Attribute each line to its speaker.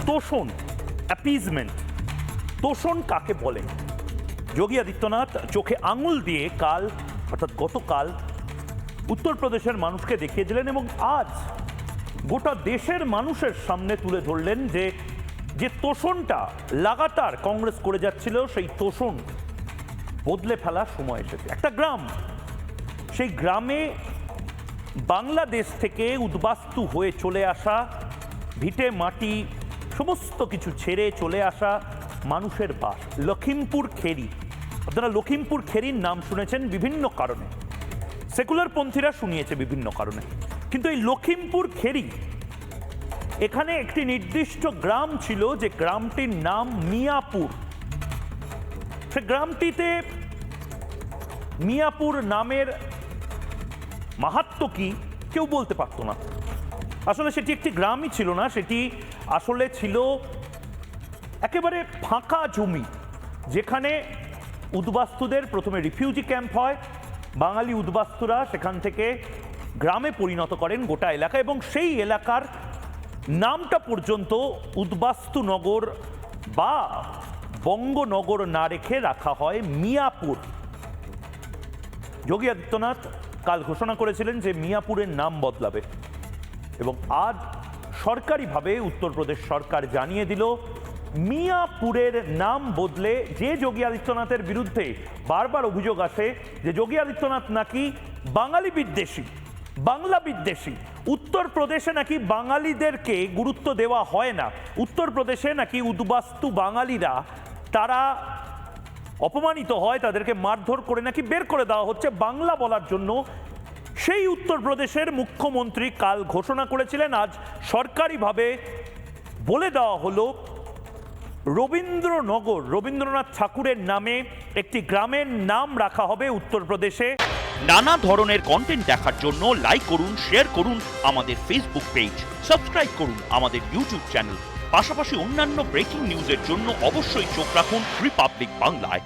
Speaker 1: তোষণ, অ্যাপিজমেন্ট, তোষণ কাকে বলে? যোগী আদিত্যনাথ চোখে আঙুল দিয়ে কাল অর্থাৎ গতকাল উত্তরপ্রদেশের মানুষকে দেখিয়ে দিলেন এবং আজ গোটা দেশের মানুষের সামনে তুলে ধরলেন যে তোষণটা লাগাতার কংগ্রেস করে যাচ্ছিল, সেই তোষণ বদলে ফেলার সময় এসেছে। একটা গ্রাম, সেই গ্রামে বাংলাদেশ থেকে উদ্বাস্তু হয়ে চলে আসা, ভিটে মাটি সমস্ত কিছু ছেড়ে চলে আসা মানুষের বাস, লখিমপুর খেরি। আপনারা লখিমপুর খেরির নাম শুনেছেন বিভিন্ন কারণে, সেকুলার পন্থীরা শুনিয়েছে বিভিন্ন কারণে, কিন্তু এই লখিমপুর খেরি, এখানে একটি নির্দিষ্ট গ্রাম ছিল যে গ্রামটির নাম মিয়াপুর। সে গ্রামটিতে মিয়াপুর নামের মাহাত্ম্য কি কেউ বলতে পারতো না। আসলে সেটি একটি গ্রামই ছিল না, সেটি আসলে ছিল একেবারে ফাঁকা জমি, যেখানে উদ্বাস্তুদের প্রথমে রিফিউজি ক্যাম্প হয়, বাঙালি উদ্বাস্তুরা সেখান থেকে গ্রামে পরিণত করেন গোটা এলাকা, এবং সেই এলাকার নামটা পর্যন্ত উদ্বাস্তু নগর বা বঙ্গনগর না রেখে রাখা হয় মিয়াপুর। যোগী আদিত্যনাথ কাল ঘোষণা করেছিলেন যে মিয়াপুরের নাম বদলাবে, এবং আজ সরকারিভাবে উত্তরপ্রদেশ সরকার জানিয়ে দিল মিয়াপুরের নাম বদলে, যে যোগী আদিত্যনাথের বিরুদ্ধে বারবার অভিযোগ আসে যে যোগী আদিত্যনাথ নাকি বাঙালি বিদ্বেষী, বাংলা বিদ্বেষী, উত্তরপ্রদেশে নাকি বাঙালিদেরকে গুরুত্ব দেওয়া হয় না, উত্তরপ্রদেশে নাকি উদ্বাস্তু বাঙালিরা তারা অপমানিত হয়, তাদেরকে মারধর করে নাকি বের করে দেওয়া হচ্ছে বাংলা বলার জন্য। সেই উত্তরপ্রদেশের মুখ্যমন্ত্রী কাল ঘোষণা করেছিলেন, আজ সরকারিভাবে বলে দেওয়া হলো রবীন্দ্রনগর, রবীন্দ্রনাথ ঠাকুরের নামে একটি গ্রামের নাম রাখা হবে উত্তরপ্রদেশে।
Speaker 2: নানা ধরনের কন্টেন্ট দেখার জন্য লাইক করুন, শেয়ার করুন আমাদের ফেসবুক পেজ, সাবস্ক্রাইব করুন আমাদের ইউটিউব চ্যানেল। পাশাপাশি অন্যান্য ব্রেকিং নিউজের জন্য অবশ্যই চোখ রাখুন রিপাবলিক বাংলায়।